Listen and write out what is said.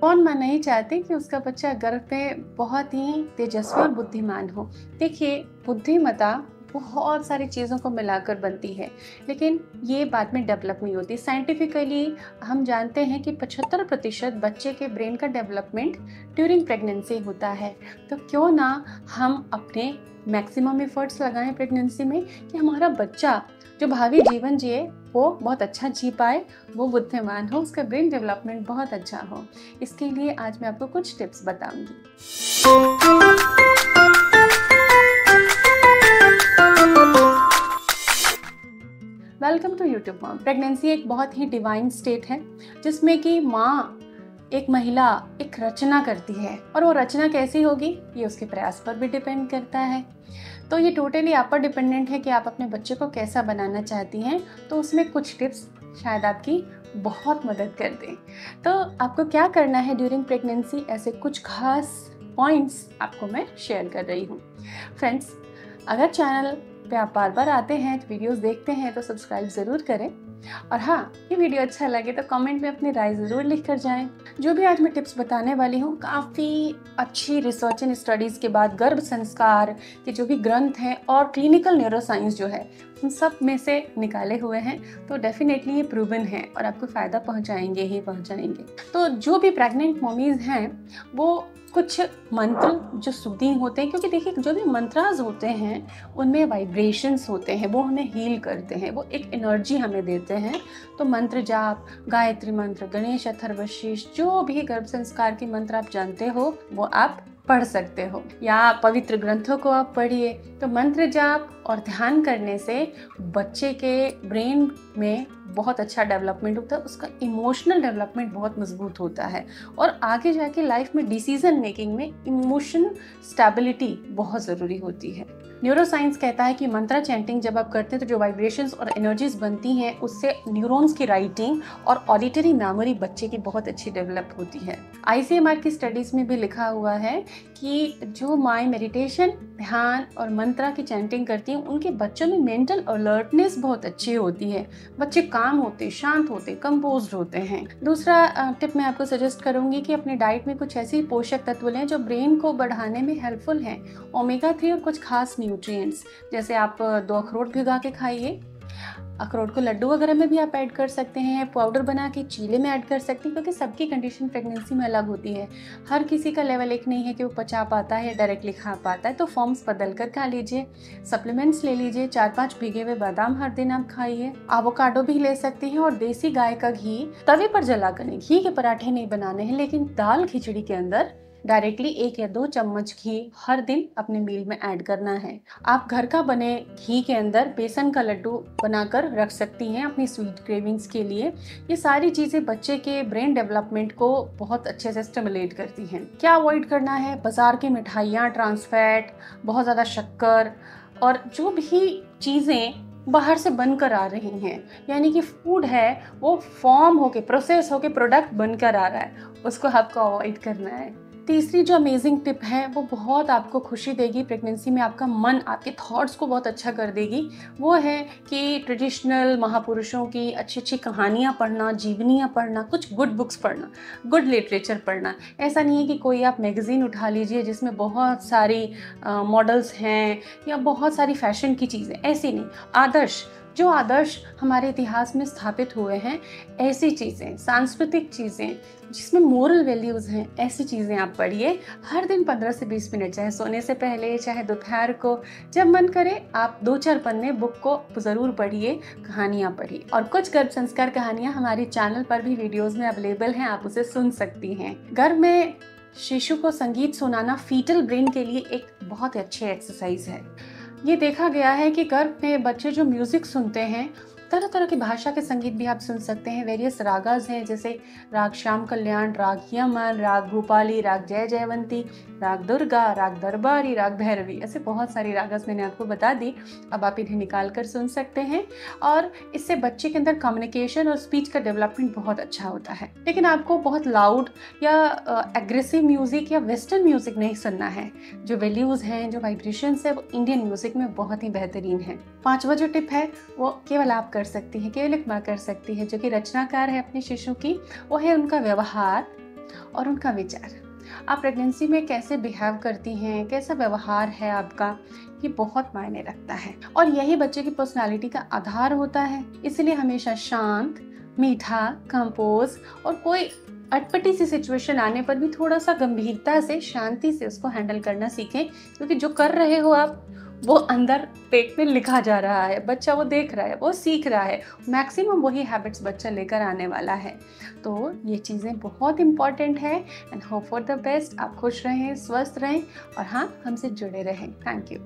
कौन माँ नहीं चाहती कि उसका बच्चा गर्भ में बहुत ही तेजस्वी और बुद्धिमान हो। देखिए, बुद्धिमत्ता बहुत सारी चीज़ों को मिलाकर बनती है, लेकिन ये बाद में डेवलप नहीं होती। साइंटिफिकली हम जानते हैं कि 75% बच्चे के ब्रेन का डेवलपमेंट ड्यूरिंग प्रेगनेंसी होता है। तो क्यों ना हम अपने मैक्सिमम एफर्ट्स लगाएं प्रेगनेंसी में कि हमारा बच्चा जो भावी जीवन जिए वो बहुत अच्छा जी पाए, वो बुद्धिमान हो, उसका ब्रेन डेवलपमेंट बहुत अच्छा हो। इसके लिए आज मैं आपको कुछ टिप्स बताऊंगी। Welcome to YouTube mom. Pregnancy एक बहुत ही डिवाइन स्टेट है जिसमें कि माँ, एक महिला एक रचना करती है, और वो रचना कैसी होगी ये उसके प्रयास पर भी डिपेंड करता है। तो ये टोटली आप पर डिपेंडेंट है कि आप अपने बच्चे को कैसा बनाना चाहती हैं। तो उसमें कुछ टिप्स शायद आपकी बहुत मदद कर दें। तो आपको क्या करना है ड्यूरिंग प्रेगनेंसी, ऐसे कुछ खास पॉइंट्स आपको मैं शेयर कर रही हूँ। फ्रेंड्स, अगर चैनल पे आप बार बार आते हैं, तो वीडियोस देखते हैं, तो सब्सक्राइब ज़रूर करें। और हाँ, ये वीडियो अच्छा लगे तो कमेंट में अपनी राय ज़रूर लिख कर जाएं। जो भी आज मैं टिप्स बताने वाली हूँ, काफ़ी अच्छी रिसर्च एंड स्टडीज़ के बाद गर्भ संस्कार के जो भी ग्रंथ हैं और क्लिनिकल न्यूरोसाइंस जो है, उन सब में से निकाले हुए हैं। तो डेफिनेटली ये प्रूवन है और आपको फ़ायदा पहुँचाएंगे ही पहुँचाएंगे। तो जो भी प्रेग्नेंट मॉमीज़ हैं वो कुछ मंत्र जो सूदिंग होते हैं, क्योंकि देखिए जो भी मंत्रास होते हैं उनमें वाइब्रेशंस होते हैं, वो हमें हील करते हैं, वो एक एनर्जी हमें देते हैं। तो मंत्र जाप, गायत्री मंत्र, गणेश अथर्वशीष, जो भी गर्भ संस्कार के मंत्र आप जानते हो वो आप पढ़ सकते हो, या पवित्र ग्रंथों को आप पढ़िए। तो मंत्र जाप और ध्यान करने से बच्चे के ब्रेन में बहुत अच्छा डेवलपमेंट होता है, उसका इमोशनल डेवलपमेंट बहुत मजबूत होता है, और आगे जाके लाइफ में डिसीजन मेकिंग में इमोशन स्टेबिलिटी बहुत ज़रूरी होती है। न्यूरोसाइंस कहता है कि मंत्रा चैंटिंग जब आप करते हैं तो जो वाइब्रेशंस और एनर्जीज बनती हैं उससे न्यूरॉन्स की राइटिंग और ऑडिटरी मेमोरी बच्चे की बहुत अच्छी डेवलप होती है। ICMR की स्टडीज़ में भी लिखा हुआ है कि जो माएँ मेडिटेशन, ध्यान और मंत्रा की चैंटिंग करती हैं उनके बच्चों में मेंटल अलर्टनेस बहुत अच्छी होती है, बच्चे काम होते, शांत होते, कंपोज्ड होते हैं। दूसरा टिप मैं आपको सजेस्ट करूंगी कि अपने डाइट में कुछ ऐसी पोषक तत्व लें जो ब्रेन को बढ़ाने में हेल्पफुल हैं। ओमेगा 3 और कुछ खास न्यूट्रिएंट्स, जैसे आप 2 अखरोट भिगा के खाइए। अखरोट को लड्डू वगैरह में भी आप ऐड कर सकते हैं, पाउडर बना के चीले में ऐड कर सकते हैं, क्योंकि सबकी कंडीशन प्रेगनेंसी में अलग होती है। हर किसी का लेवल एक नहीं है कि वो पचा पाता है, डायरेक्टली खा पाता है। तो फॉर्म्स बदल कर खा लीजिए, सप्लीमेंट्स ले लीजिए, 4-5 भीगे हुए बादाम हर दिन आप खाइए, एवोकाडो भी ले सकते हैं, और देसी गाय का घी तवे पर जलाकर, नहीं, घी के पराठे नहीं बनाने हैं, लेकिन दाल खिचड़ी के अंदर डायरेक्टली 1 या 2 चम्मच घी हर दिन अपने मील में ऐड करना है। आप घर का बने घी के अंदर बेसन का लड्डू बनाकर रख सकती हैं अपनी स्वीट क्रेविंग्स के लिए। ये सारी चीज़ें बच्चे के ब्रेन डेवलपमेंट को बहुत अच्छे से स्टिमुलेट करती हैं। क्या अवॉइड करना है? बाजार की मिठाइयाँ, ट्रांसफैट, बहुत ज़्यादा शक्कर, और जो भी चीज़ें बाहर से बनकर आ रही हैं, यानी कि फूड है वो फॉर्म होके, प्रोसेस होके प्रोडक्ट बनकर आ रहा है, उसको आपको अवॉइड करना है। तीसरी जो अमेजिंग टिप है वो बहुत आपको खुशी देगी प्रेगनेंसी में, आपका मन, आपके थॉट्स को बहुत अच्छा कर देगी। वो है कि ट्रेडिशनल महापुरुषों की अच्छी अच्छी कहानियाँ पढ़ना, जीवनियाँ पढ़ना, कुछ गुड बुक्स पढ़ना, गुड लिटरेचर पढ़ना। ऐसा नहीं है कि कोई आप मैगज़ीन उठा लीजिए जिसमें बहुत सारी मॉडल्स हैं या बहुत सारी फैशन की चीज़ें, ऐसी नहीं। आदर्श, जो आदर्श हमारे इतिहास में स्थापित हुए हैं, ऐसी चीज़ें, सांस्कृतिक चीज़ें जिसमें मोरल वैल्यूज़ हैं, ऐसी चीज़ें आप पढ़िए हर दिन 15 से 20 मिनट, चाहे सोने से पहले, चाहे दोपहर को, जब मन करे आप 2-4 पन्ने बुक को ज़रूर पढ़िए, कहानियाँ पढ़िए। और कुछ गर्भ संस्कार कहानियाँ हमारे चैनल पर भी वीडियोज़ में अवेलेबल हैं, आप उसे सुन सकती हैं। गर्भ में शिशु को संगीत सुनाना फीटल ब्रेन के लिए एक बहुत अच्छी एक्सरसाइज है। ये देखा गया है कि गर्भ में बच्चे जो म्यूज़िक सुनते हैं, तरह तरह की भाषा के संगीत भी आप सुन सकते हैं। वेरियस रागास हैं, जैसे राग श्याम कल्याण, राग यमन, राग भूपाली, राग जय जयवंती, राग दुर्गा, राग दरबारी, राग भैरवी, ऐसे बहुत सारी रागास मैंने आपको बता दी। अब आप इन्हें निकाल कर सुन सकते हैं, और इससे बच्चे के अंदर कम्युनिकेशन और स्पीच का डेवलपमेंट बहुत अच्छा होता है। लेकिन आपको बहुत लाउड या एग्रेसिव म्यूज़िक या वेस्टर्न म्यूज़िक नहीं सुनना है। जो वैल्यूज़ हैं, जो वाइब्रेशंस है, वो इंडियन म्यूज़िक में बहुत ही बेहतरीन है। 5वां जो टिप है वो केवल आप कर सकती है, केवल एक माँ कर सकती है जो कि रचनाकार है अपने शिशु की। वो है उनका व्यवहार और उनका विचार। आप प्रेगनेंसी में कैसे बिहेव करती हैं, कैसा व्यवहार है आपका, ये बहुत मायने रखता है और यही बच्चे की पर्सनालिटी का आधार होता है। इसलिए हमेशा शांत, मीठा, कंपोज और कोई अटपटी सी सिचुएशन आने पर भी थोड़ा सा गंभीरता से, शांति से उसको हैंडल करना सीखें, क्योंकि जो कर रहे हो आप वो अंदर पेट में लिखा जा रहा है, बच्चा वो देख रहा है, वो सीख रहा है। मैक्सिमम वही हैबिट्स बच्चा लेकर आने वाला है। तो ये चीज़ें बहुत इंपॉर्टेंट है and hope for the best. आप खुश रहें, स्वस्थ रहें और हाँ, हमसे जुड़े रहें। Thank you.